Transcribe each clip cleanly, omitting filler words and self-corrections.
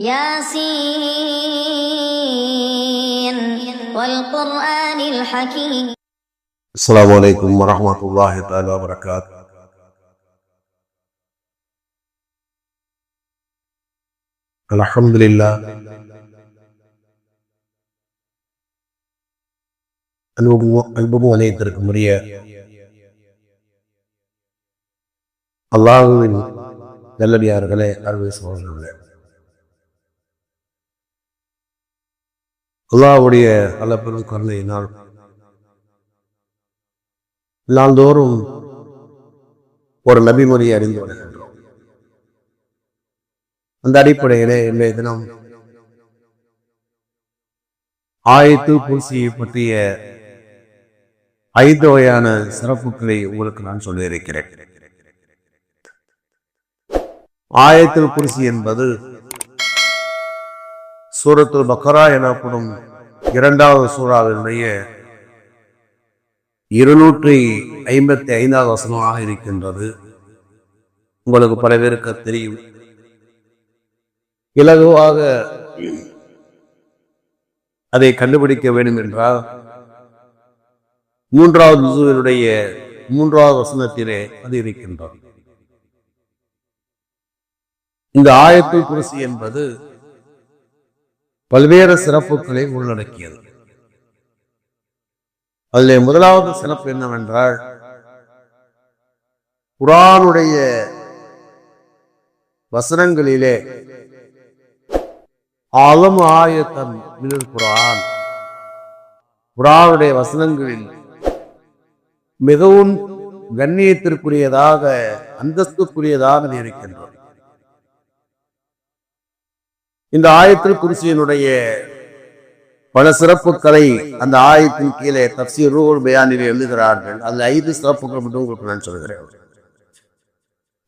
ياسين والقرآن الحكيم. السلام عليكم ورحمة الله تعالى وبركاته. الحمد لله அன்பும் அனைத்திற்கும் உரிய அல்லாஹ்வின் நல்லடியார்களே, அருமை சகோதரர்களே, அல்லாஹ்வுடைய அளப்பெரும் கருணையினால் நாள்தோறும் ஒரு நபிமொழியை அறிந்து வருகின்றோம். அந்த அடிப்படையிலே இன்றைய தினம் ஆயத்துல் குர்சியை பற்றிய 5 வகையான சிறப்புகளை உங்களுக்கு நான் சொல்லியிருக்கிறேன். ஆயத்துல் குர்சி என்பது சூரத்துல் பக்ரா எனப்படும் 2வது சூறாவினுடைய 255வது வசனமாக இருக்கின்றது. உங்களுக்கு பல பேருக்கு தெரியும். இலகுவாக அதை கண்டுபிடிக்க வேண்டும் என்றால் 3வது ஜுசுவினுடைய 3வது வசனத்திலே அது இருக்கின்றது. இந்த ஆயத்துல் குர்சி என்பது பல்வேறு சிறப்புகளை உள்ளடக்கியது. அதில் முதலாவது சிறப்பு என்னவென்றால், குர்ஆனுடைய வசனங்களிலே ஆலம் ஆயத்தன் மினல் குர்ஆன், குர்ஆனுடைய வசனங்களில் மிகவும் கண்ணியத்திற்குரியதாக அந்தஸ்துக்குரியதாக இருக்கின்றது. இந்த ஆயத்துல் குர்சியினுடைய பல சிறப்புகளை அந்த ஆயத்தின் கீழே தஃசீர் ரூஹுல் பயானில் எழுதுகிறார்கள். அதில் 5 சிறப்புகள் மட்டும் உங்களுக்கு நான் சொல்கிறேன்.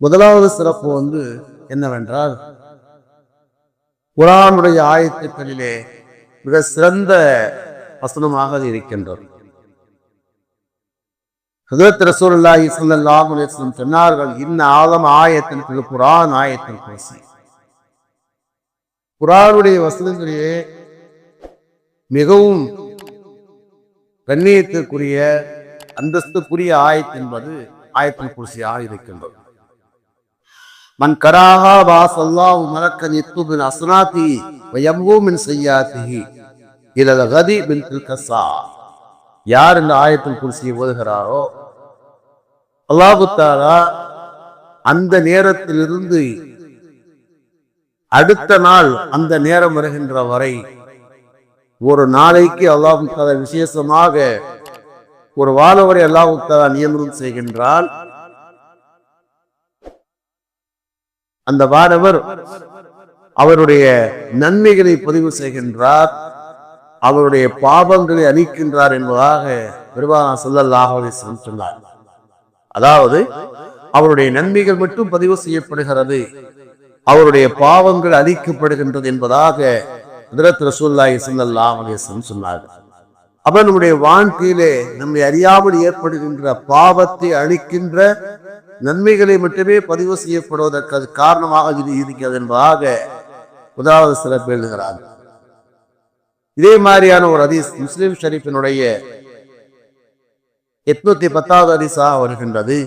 முதலாவது சிறப்பு என்னவென்றால், குர்ஆனுடைய ஆயத்துக்களிலே மிக சிறந்த வசனமாக அது இருக்கின்றது. ஹஜ்ரத் ரசூலுல்லாஹி ஸல்லல்லாஹு அலைஹி வஸல்லம் சொன்னார்கள், இன்ன ஆலம் ஆயத்தின் ஃபில் குர்ஆன் ஆயத்துல் குர்சி. குர்ஆனுடைய வசனங்களிலே மிகவும் கண்ணியத்திற்குரிய அந்தஸ்துக்குரிய ஆயத் என்பது ஆயத்துல் குர்சியாக இருக்கின்றது. மன் கராஹா வாஸல்லாஹு மலக்கன் யக்துபு மின் அஸ்னாத்தி வ யம்ஹு மின் ஸய்யாத்திஹி இலல் கதி பின் தில்கஸா. யார் இந்த ஆயத்துல் குர்சியை ஓதுகிறாரோ அல்லாஹ் தஆலா அந்த நேரத்திலிருந்து அடுத்த நாள் அந்த நேரம் வருகின்ற வரை ஒரு நாளைக்கு அல்லாஹ் தஆலா விசேஷமாக ஒரு வாழவரை அல்லாஹ் தஆலா நியமனம் செய்கின்றால், அந்த வாழவர் அவருடைய நன்மைகளை பதிவு செய்கின்றார், அவருடைய பாவங்களை அழிக்கின்றார் என்பதாக பெருமானார் ஸல்லல்லாஹு அலைஹி வஸல்லம் சொன்னார். அதாவது அவருடைய நன்மைகள் மட்டும் பதிவு செய்யப்படுகிறது, அவருடைய பாவங்கள் அழிக்கப்படுகின்றது என்பதாக ஹஜ்ரத் ரசூலுல்லாஹி ஸல்லல்லாஹு அலைஹி வஸல்லம் சொன்னார்கள். அப்ப நம்முடைய வாழ்க்கையிலே நம்மை அறியாமல் ஏற்படுகின்ற பாவத்தை அழிக்கின்ற நன்மைகளை மட்டுமே பதிவு செய்யப்படுவதற்கு அது காரணமாக இருக்கிறது என்பதாக முதலாவது சிலர் எழுதுகிறார்கள். இதே மாதிரியான ஒரு ஹதீஸ் முஸ்லிம் ஷரீஃபினுடைய 810வது ஹதீஸாக வருகின்றது.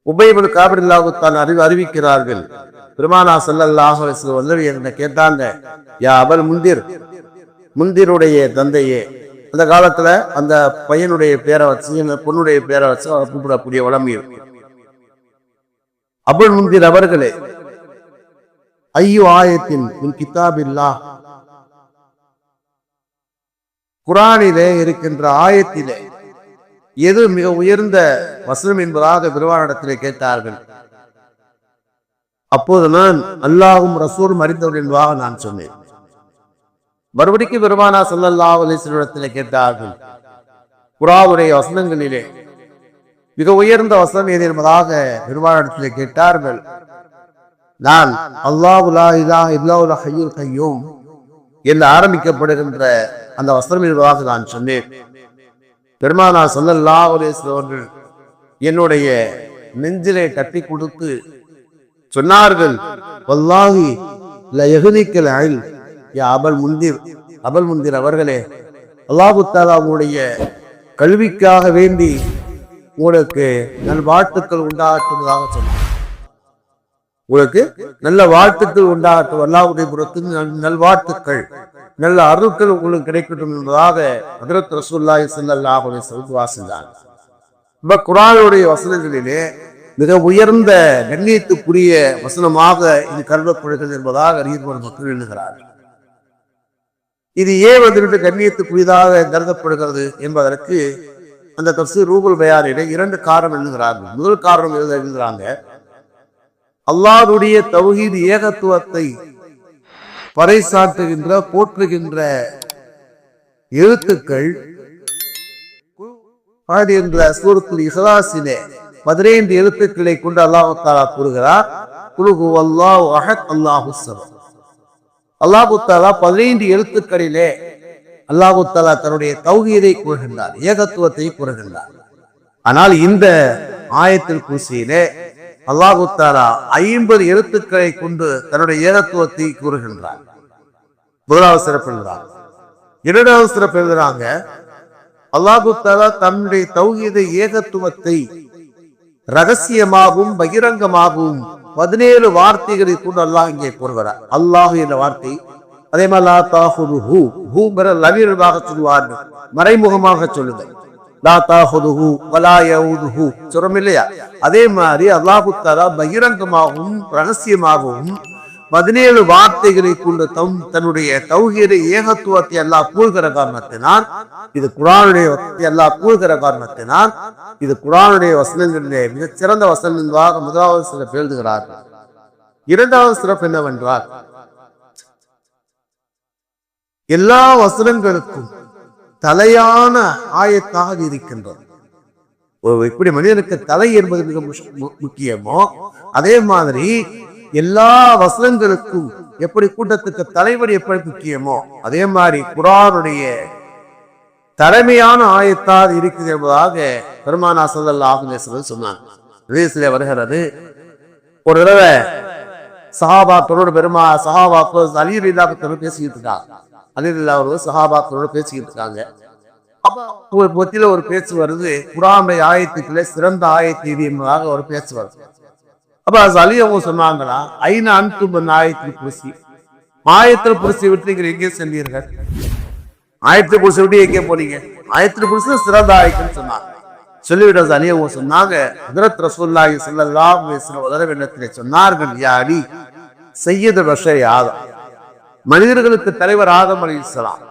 உபய் இப்னு கஅப் ரலியல்லாஹு தஆலா அறிவிக்கிறார்கள், பெருமானார் ஸல்லல்லாஹு அலைஹி வஸல்லம் என்ன கேட்டாங்க, யா அபல் முந்திர், முந்திருடைய தந்தையே. அந்த காலத்துல அந்த பையனுடைய பேரை வச்சு பொண்ணுடைய பேரை வச்சு கூப்பிடக்கூடிய வளமை இருக்கு. அபுல் முந்திர் அவர்களே, ஐயோ ஆயத்தின் மின் கிதாபில்லாஹ், குர்ஆனிலே இருக்கின்ற ஆயத்திலே எது மிக உயர்ந்த வசனம் என்பதாக பெருமானிடத்திலே கேட்டார்கள். அப்போது நான் அல்லாஹும் ரசூலும் அறிந்தவர் என்பதாக நான் சொன்னேன். மறுபடிக்கு பெருமானார் ஸல்லல்லாஹு அலைஹி வஸல்லம் கேட்டார்கள், குர்ஆனுடைய வசனங்களிலே மிக உயர்ந்த வசனம் எது என்பதாக பெருமானிடத்திலே கேட்டார்கள். நான் அல்லாஹு லா இலாஹ இல்லல்லாஹுல் ஹய்யுல் கய்யூம் என்று ஆரம்பிக்கப்படுகின்ற அந்த வசனம் என்பதாக நான் சொன்னேன். பெருமானார் ஸல்லல்லாஹு அலைஹி வஸல்லம் அவர்கள் என்னுடைய நெஞ்சிலே தட்டி கொடுத்து சொன்னார்கள், வல்லாஹி லயஹ்னிக்கல் இல்ம் யா அபல் முந்திர் அவர்களே, அல்லாஹு தஆலா உங்களுடைய கல்விக்காக வேண்டி உங்களுக்கு நல்வாழ்த்துக்கள் உண்டாகட்டுவதாக சொன்னார். உங்களுக்கு நல்ல வாழ்த்துக்கள் உண்டாகட்டும், அல்லாஹ்வுடைய புறத்தில் நல்வாழ்த்துக்கள், நல்ல அருட்கள் உங்களுக்கு கிடைக்கட்டும் என்பதாக ஹஜ்ரத் ரசூலுல்லாஹி ஸல்லல்லாஹு அலைஹி வஸல்லம் வாசித்தார். குர்ஆனுடைய வசனங்களிலே மிக உயர்ந்த கண்ணியத்துக்குரிய வசனமாக இது கருதப்படுகிறது என்பதாக அறிஞர்கள் மக்கள் எழுதுகிறார்கள். இது ஏன் வந்துவிட்டு கண்ணியத்துக்குரியதாக கருதப்படுகிறது என்பதற்கு அந்த தஃசீர் ரூஹுல் பயானிலே 2 காரணம் எழுதுகிறார்கள். முதல் காரணம் எழுதுகிறாங்க, அல்லாஹ்வுடைய தௌஹீத் ஏகத்துவத்தை பறைசாற்றுகின்ற போற்றுகின்ற எழுத்துக்கள் என்ற சூரத்துல் இஹ்லாஸிலே 15 எழுத்துக்களை கொண்டு அல்லாஹ் தஆலா கூறுகிறார், குல் ஹுவல்லாஹு அஹத் அல்லாஹு ஸமத். அல்லாஹ் தஆலா 15 எழுத்துக்களிலே அல்லாஹ் தஆலா தன்னுடைய தௌஹீதை கூறுகின்றார், ஏகத்துவத்தை கூறுகின்றார். ஆனால் இந்த ஆயத்தில் குர்சியிலே அல்லாஹ் தஆலா 50 எழுத்துக்களை கொண்டு தன்னுடைய ஏகத்துவத்தை கூறுகின்றார். முதலாவது சிறப்பு எழுதுறாங்க. இரண்டாவது சிறப்பு எழுதுறாங்க, அல்லாஹ் தஆலா தன்னுடைய தௌஹீதை ஏகத்துவத்தை ரகசியமாகவும் பகிரங்கமாகவும் 17 வார்த்தைகளை கொண்டு அல்லாஹ் இங்கே கூறுகிறார். அல்லாஹ் என்ற வார்த்தை, அதே மாதிரி லா தாஹுதுஹு, லவீரமாக சொல்லுவார்கள், மறைமுகமாக சொல்லுங்கள். லா தாஹுதுஹு வலா யஊதுஹு சொல்றோம் இல்லையா? அதே மாதிரி அல்லாஹ் தஆலா பகிரங்கமாகவும் ரகசியமாகவும் 17 வார்த்தைகளை கொண்டு தன்னுடைய தௌஹீதை ஏகத்துவத்தை அல்லாஹ் கூறுகிற காரணத்தினால், இது குர்ஆனுடைய அல்லாஹ் கூறுகிற காரணத்தினால், இது குர்ஆனுடைய வசனங்களிலே மிகச் சிறந்த வசனங்களாக முதலாவது சிறப்பு எழுதுகிறார்கள். இரண்டாவது சிறப்பு என்னவென்றால், எல்லா வசனங்களுக்கும் தலையான ஆயத்தாக இருக்கின்றது. இப்படி மனிதனுக்கு தலை என்பது மிக முக்கியமோ, அதே மாதிரி எல்லா வசனங்களுக்கும் எப்படி கூட்டத்துக்கு தலைவர் எப்படி முக்கியமோ, அதே மாதிரி குர்ஆனுடைய தலைமையான ஆயத்தாக இருக்குது என்பதாக பெருமானா ஸல்லல்லாஹு அலைஹி வஸல்லம் சொன்னாங்க. ஹதீஸிலே வருகிறது, ஒரு தடவை சஹாபாக்களோடு சஹாபாக்கள் அலி ரலியல்லாஹு அன்ஹு பேசிக்கிட்டு இருக்காங்க. அலி ரலியல்லாஹு அன்ஹு சஹாபாக்களோடு பேசிக்கிட்டு இருக்காங்க. அப்ப ஒரு பேச்சு வருது, குர்ஆனுடைய ஆயத்துக்களே சிறந்த ஆயத்து இது என்பதாக ஒரு பேச்சு வருது. அப்ப அலி அவங்க சொன்னாங்களா, ஐனா அன்தும் ஆயத்தில் குர்சி, ஆயத்தில் குர்சி விட்டு நீங்கள் எங்கே சென்றீர்கள்? ஆயத்தில் குர்சி விட்டு எங்கே போனீங்க? ஆயத்தில் குர்சி சிறந்த ஆயத்துன்னு சொன்னாங்க. சொல்லிவிட்ட அலி அவங்க சொன்னாங்க, ஹஜ்ரத் ரசூலுல்லாஹி ஸல்லல்லாஹு அலைஹி வஸல்லம் இடத்திலே சொன்னார்கள், யா அலி சய்யிது பஷரி ஆதம், மனிதர்களுக்கு தலைவர் ஆதம் அலைஹிஸ்ஸலாம்,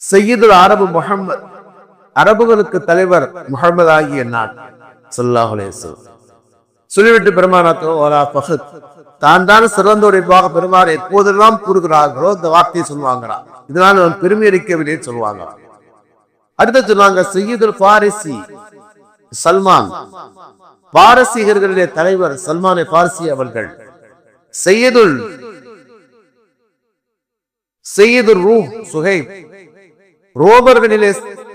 சய்யிதுல் அரபு முஹம்மத், அரபுகளுக்கு தலைவர் முஹம்மது ஆகிய நான் ஸல்லல்லாஹு அலைஹி வஸல்லம். சொல்லிவிட்டு பெருமானாத்தோ தான் தான் சிறந்தோடைப்பாக பெருமாள் எப்போதெல்லாம் கூறுகிறார்களோ இந்த வார்த்தையை சொல்லுவாங்களா, இதனால் நான் பெருமை அளிக்கவில்லை சொல்லுவாங்க. அடுத்த சொன்னாங்க, சய்யிதுல் ஃபாரிசி சல்மான், பாரசீகர்களுடைய தலைவர் சல்மான் ஃபாரிசி அவர்கள், சய்யிதுல் ரூஹ் சுஹைப்,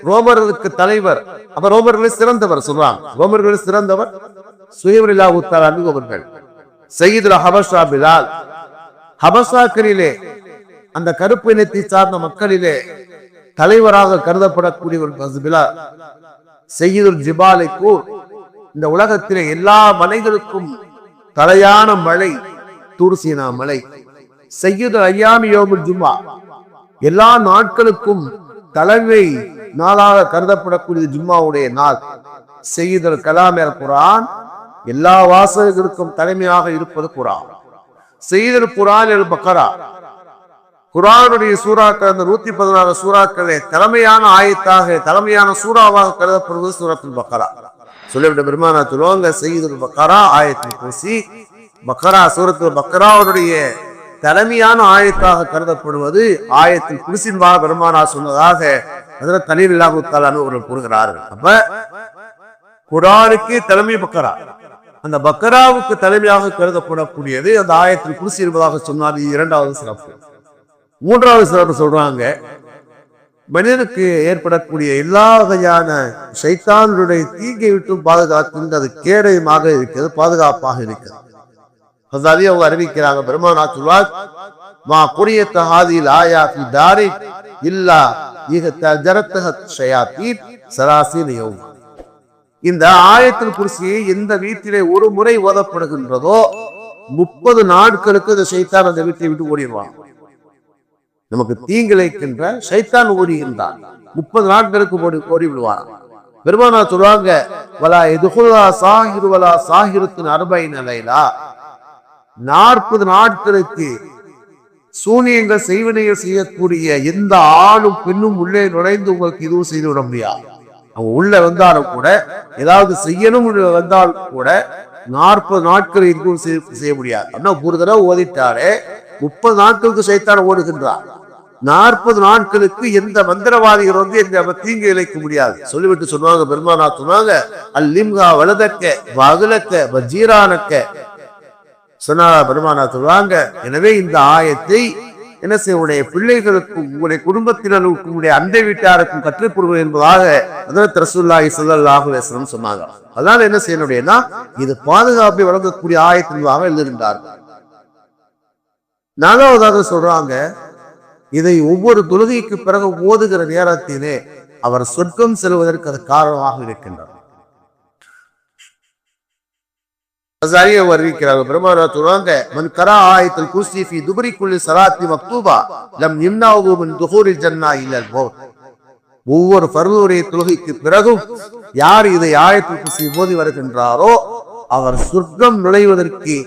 ரோமர்களுக்கு தலைவர், அப்ப ரோமர்களில் சிறந்தவர் சொல்றாங்க, ரோமர்களில் சிறந்தவர் சுஹைப் ரலியல்லாஹு தஆலா அன்ஹு அவர்கள். சய்யிதுல் ஹபஷா பிலால், ஹபஷாக்களிலே அந்த கருப்பு இனத்தை சார்ந்த மக்களிலே தலைவராக கருதப்படக்கூடிய ஒரு பிலால். சய்யிதுல் ஜிபாலை கூர், இந்த உலகத்திலே எல்லா மலைகளுக்கும் தலையான மலை தூர்சீனா மலை. சய்யிதுல் அய்யாமி யௌமுல் ஜும்ஆ, எல்லா நாட்களுக்கும் தலைமை நாளாக கருதப்படக்கூடிய ஜும்மாவுடைய நாள். சய்யிதுல் கலாம் அல் குர்ஆன், எல்லா வாசகர்களுக்கும் தலைமையாக இருப்பது குர்ஆன். சய்யிதுல் குர்ஆன் அல் பக்ரா, குர்ஆனுடைய சூறாக்கள், அந்த 116 சூறாக்களே தலைமையான ஆயத்தாக தலைமையான சூறாவாக கருதப்படுவது சூரத்துல் பக்ரா. சொல்லிவிட்ட பெருமானா சொல்லுவாங்க, சய்யிதுல் பக்ரா ஆயத்துல் குர்சி, பக்ரா சூரத்துல் பக்ராவுடைய தலைமையான ஆயத்தாக கருதப்படுவது ஆயத்துல் குர்சின்பாக பெருமானா சொன்னதாக ஹஜ்ரத் அலி ரலியல்லாஹு தஆலா அவர்கள் கூறுகிறார்கள். அப்ப குர்ஆனுக்கு தலைமை பக்ரா, அந்த பக்ராவுக்கு தலைமையாக கருதப்படக்கூடியது அந்த ஆயத்துல் குர்சி என்பதாக சொன்னார். இரண்டாவது சிறப்பு. மூன்றாவது சிறப்பு சொல்றாங்க, மனிதனுக்கு ஏற்படக்கூடிய எல்லா வகையான ஷைத்தானுடைய தீங்கை விட்டு பாதுகாக்கின்ற அது கேடயமாக இருக்கிறது, பாதுகாப்பாக இருக்கிறது. அவங்க அறிவிக்கிறாங்க, பெருமானா சொல்வார், மா குரியத்த ஹாதில் ஆயாத்தி தாரி இல்லா ஜரத்தஹ ஷயாத்தீன் ஸலாஸீன யௌமா. இந்த ஆயத்துல் குர்சி எந்த வீட்டிலே ஒரு முறை ஓதப்படுகின்றதோ 30 நாட்களுக்கு இந்த ஷைத்தான் அந்த வீட்டை விட்டு ஓடிடுவான். நமக்கு தீங்கிழைக்கின்ற ஷைத்தான் ஓடுகின்றான். 30 நாட்களுக்கு ஓடி விடுவான். பெருமானா சொல்லுவாங்க, வலா எதுகுல்லா சாஹிரு வலா சாஹிருத்தின் அர்பைன லைலா, 40 நாட்களுக்கு சூனியங்கள் செய்வனைகள் செய்யக்கூடிய எந்த ஆணும் பெண்ணும் உள்ளே நுழைந்து உங்களுக்கு இதுவும் செய்து விட முடியாது. அவங்க உள்ள வந்தாலும் கூட, ஏதாவது செய்யணும் வந்தாலும் கூட 40 நாட்கள் இதுவும் செய்ய முடியாது. அப்படின்னா ஒரு தடவை ஓதிட்டாலே 30 நாட்களுக்கு சைத்தான் ஓடுகின்றார். 40 நாட்களுக்கு எந்த மந்திரவாதிகள் வந்து எந்த தீங்கு இழைக்க முடியாது. சொல்லிவிட்டு சொன்னாங்க, பெருமானா சொன்னாங்க, அல்லிம்கா வலதக்க வகுலக்க வஜீரானக்க சொன்னா பெருமானா சொல்லுவாங்க. எனவே இந்த ஆயத்தை என்ன செய்ய, உடைய பிள்ளைகளுக்கும் உங்களுடைய குடும்பத்தினருக்கும் உடைய அண்டை வீட்டாருக்கும் கற்றுக்கொள்வது என்பதாக ஹஜ்ரத் ரசூலுல்லாஹி ஸல்லல்லாஹு அலைஹி வஸல்லம் சொன்னாங்க. அதனால என்ன செய்யணும்னா, இது பாதுகாப்பை வழங்கக்கூடிய ஆயத்தின்பாக எழுதுகின்றார்கள். 4வதாக சொல்றாங்க, இதை ஒவ்வொரு தொழுகைக்கு பிறகு ஓதுகிற நேரத்திலே அவர் சொர்க்கம் செல்வதற்கு அது காரணமாக இருக்கின்றார். அறிவிக்கிறார்கள், பெருமானா சொல்றாங்க, மன் கரா ஆயத்துல் குர்சி ஃபீ துபரி குல்லி ஸலாத்தி மக்தூபா லம் யம்னஹு மின் துஹூரில் ஜன்னah இல்லல் மௌத். ஒவ்வொரு ஃபர்துடைய தொழுகைக்கு பிறகும் யார் இதை ஆயத்துல் குர்சி ஓதி வருகின்றாரோ அவர் சொர்க்கம் நுழைவதற்கு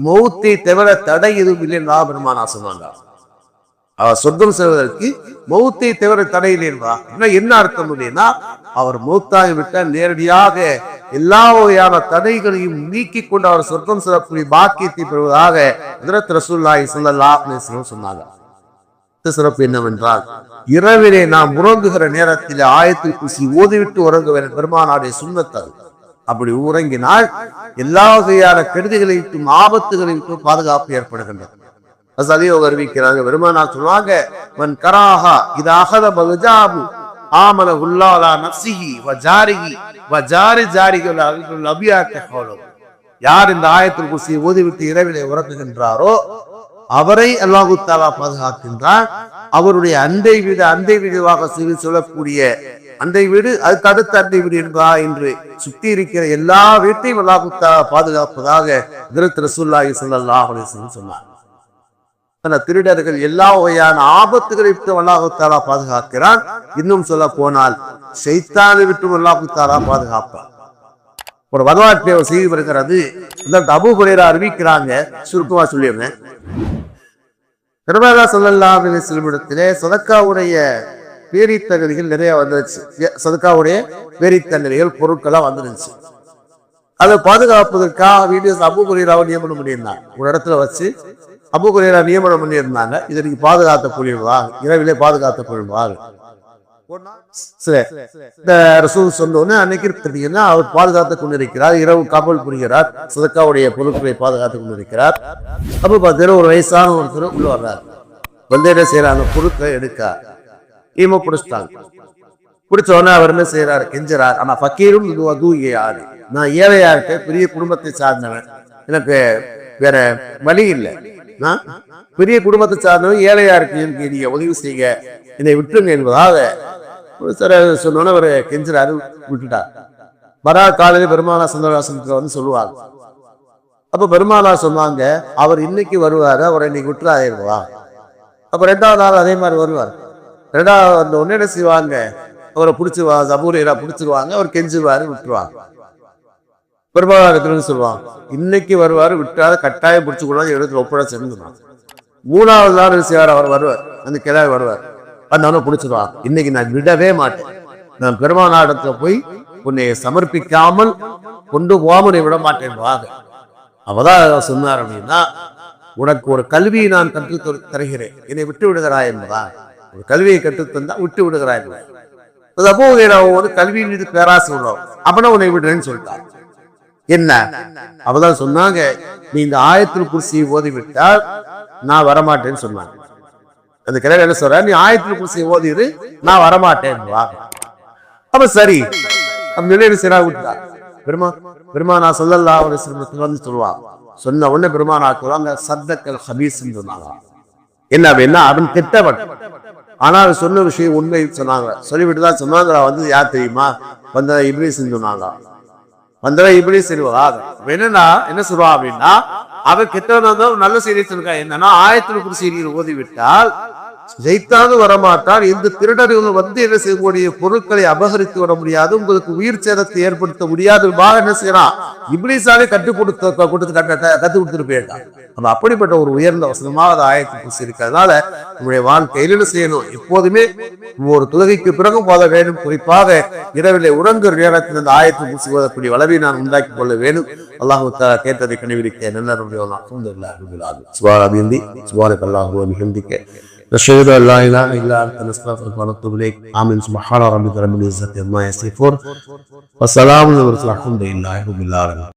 மௌத்தை தவிர தடை எதுவும் இல்லை என்று பெருமானா சொன்னாங்க. அவர் சொர்க்கம் செல்வதற்கு மௌத்தை தவிர தடை இல்லை என்றா என்ன அர்த்தம் இல்லைன்னா, அவர் மௌத்தாகி விட்டால் நேரடியாக எல்லா வகையான தடைகளையும் நீக்கி கொண்டு அவர் சொர்க்கம் செல்லக்கூடிய பாக்கியத்தை பெறுவதாக ஹஜ்ரத் ரசூலுல்லாஹி ஸல்லல்லாஹு அலைஹி வஸல்லம் சொன்னாங்க. சிறப்பு என்னவென்றால், இரவிலே நாம் உறங்குகிற நேரத்தில் ஆயத்துல் குர்சி ஓதிவிட்டு உறங்க வேண்டும். பெருமானாருடைய சுன்னத் அது. அப்படி உறங்கினால் எல்லா வகையான கெடுதிகளையும் ஆபத்துகளையும் பாதுகாப்பு ஏற்படுகின்றது. அறிவிக்கிறாங்க, பெருமானா சொல்லுவாங்க, மன் கராஹா இது அகத பகுஜாபு ஆமல உல்லாலா நஃப்ஸிஹி வ ஜாரிஹி வ ஜாரி ஜாரிஹி அபியாக்க ஹவுலு. யார் இந்த ஆயத்துல் குர்சியை ஓதிவிட்டு இரவிலே உறங்குகின்றாரோ அவரை அல்லாஹு தஆலா பாதுகாக்கின்றார். அவருடைய அண்டை வீடுவாக சொல்லக்கூடிய அண்டை வீடு, அதுக்கு அடுத்த அண்டை வீடு என்பதா என்று சுத்தி இருக்கிற எல்லா வீட்டையும் அல்லாஹு தஆலா பாதுகாப்பதாக ஹஜ்ரத் ரசூலுல்லாஹி ஸல்லல்லாஹு அலைஹி வஸல்லம் சொன்னார். திருடர்கள் எல்லா வகையான ஆபத்துகளை விட்டு அல்லாஹு தஆலா பாதுகாக்கிறான். இன்னும் சொல்ல போனால் ஷைத்தானை விட்டு அல்லாஹு தஆலா பாதுகாப்பார். ஒரு வரலாற்று செய்தி வருகிறது, அபூ ஹுரைரா அறிவிக்கிறாங்க. சுருக்கமா சொல்லிடுறேன். பெருமானார் ஸல்லல்லாஹு அலைஹி வஸல்லம் இடத்திலே சதக்காவுடைய பேரித்தகதிகள் நிறைய வந்துருச்சு. சதக்காவுடைய பேரித்தகதிகள் பொருட்கள்லாம் வந்துருச்சு. அதை பாதுகாப்பதற்காக வீடியோ அபூ ஹுரைராவை நியமனம் பண்ணியிருந்தாங்க. ஒரு இடத்துல வச்சு அபூ ஹுரைரா நியமனம் பண்ணியிருந்தாங்க. இதை நீங்க பாதுகாத்த கொள்வாங்க, இரவிலே பாதுகாத்த கொள்வாங்க. இந்த ரசூல் சொன்னோன்னு அன்னைக்கு பார்த்தீங்கன்னா அவர் பாதுகாத்துக் கொண்டிருக்கிறார். இரவு காவல் புரிகிறார், சதக்காவுடைய பொருட்களை பாதுகாத்துக் கொண்டிருக்கிறார். அப்ப பார்த்தீங்கன்னா ஒரு வயசான ஒருத்தர் உள்ள வர்றாரு. வந்து என்ன செய்யறாங்க, பொருட்களை எடுக்க ஈம பிடிச்சிட்டாங்க. பிடிச்ச உடனே அவர் என்ன செய்யறாரு, கெஞ்சுறார். ஆனா ஃபக்கீரும் யாரு, நான் ஏழையா இருக்கேன், பெரிய குடும்பத்தை சார்ந்தவன், எனக்கு வேற வழி இல்லை, நான் பெரிய குடும்பத்தை சார்ந்தவன், ஏழையா இருக்கு, எனக்கு நீங்க உதவி செய்ய, என்னை விட்டுருங்க என்பதாக சொன்னோன்னு அவர் கெஞ்சுறாரு, விட்டுட்டார். வரா காலையில் பெருமானார் சந்தோஷத்துல வந்து சொல்லுவாங்க. அப்ப பெருமானார் சொன்னாங்க, அவர் இன்னைக்கு வருவாரு, அவரை இன்னைக்கு விட்டுறாதேவா. அப்ப 2வது நாள் அதே மாதிரி வருவார். 2வது அந்த ஒன்னு என்ன செய்வாங்க, அவரை பிடிச்சிருவாங்க, அபூ ஹுரைரா பிடிச்சிருவாங்க, அவர் கெஞ்சுவாரு, விட்டுருவாங்க. பெருமானார் சொல்லுவாங்க, இன்னைக்கு வருவாரு, விட்டாத கட்டாயம் பிடிச்சு கொள்வாங்க, எடுத்து ஒப்பட செஞ்சுருவாங்க. 3வது நாள் செய்வார், அவர் வருவார், அந்த கிழமை வருவார், அந்த பிடிச்சிருவாங்க. இன்னைக்கு நான் விடவே மாட்டேன், நான் பெருமானாரிடத்துல போய் உன்னை சமர்ப்பிக்காமல் கொண்டு போகாமல் விட மாட்டேன் வாங்க. அவதான் சொன்னார் அப்படின்னா, உனக்கு ஒரு கல்வியை நான் கற்று தருகிறேன், என்னை விட்டு விடுகிறாய் என்பதா. ஒரு கல்வியை கற்றுத்தந்தா விட்டு விடுகிறாய். அபூ ஹுரைரா கல்வியின் மீது பேராசை உள்ளோம், அப்பனா உன்னை விடுறேன்னு சொல்லிட்டார். என்ன அவதான் சொன்னாங்க, நீ இந்த ஆயத்துல் குர்சியை ஓதிவிட்டால் நான் வரமாட்டேன்னு சொன்னாங்க. அந்த கிழமை என்ன சொல்ற, நீ ஆயத்துல் குர்சியை ஓதிரு, நான் வரமாட்டேன் வாங்க. அப்ப சரி, நிலையில சிறா விட்டார். பெருமானார் ஸல்லல்லாஹு அலைஹி வஸல்லம் வந்து சொல்லுவாங்க, சொன்ன உடனே பெருமானாக்குவாங்க சத்தக்கல் ஹபீஸ்ன்னு சொன்னாங்க. என்ன அப்படின்னா அவன் கெட்டவன், ஆனால் சொன்ன விஷயம் உண்மை சொன்னாங்க. சொல்லிவிட்டுதான் சொன்னாங்க யார் தெரியுமா, வந்த இப்லீஸ் சொன்னாங்க. வந்தவ இப்லீஸ் என்னன்னா என்ன சொல்லுவா அப்படின்னா, அவன் கெட்டவன் நல்ல செய்தி சொல்லுங்க. என்னன்னா ஆயத்தில் குர்சியில் ஓதிவிட்டால் ஜெயித்தாலும் வரமாட்டார். இந்த திருடர்கள் என்ன செய்யக்கூடிய பொருட்களை அபகரித்து வர முடியாது, உங்களுக்கு உயிர் சேதத்தை ஏற்படுத்த முடியாது. என்ன செய்யறான், இப்லீஸாலே கற்றுக் கொடுத்துட்டு போயிட்டான். நம்ம அப்படிப்பட்ட ஒரு உயர்ந்த வசனமாக அது ஆயத்து குர்சி இருக்கிறதுனால நம்முடைய வாழ்க்கையில் என்ன செய்யணும், எப்போதுமே ஒரு தொழுகைக்கு பிறகும் போத வேண்டும். குறிப்பாக இரவிலே உறங்குற நேரத்தில் அந்த ஆயத்து குர்சி போதக்கூடிய வளவை நான் உண்டாக்கி கொள்ள வேண்டும். அல்லாஹ் கேட்டதை கண்டுபிடிக்க நல்ல نشهد أن لا إله إلا أنت نستغفرك ونتوب إليك. آمين. سبحان ربك رب العزة عما يصفون وسلام على المرسلين والحمد لله رب العالمين.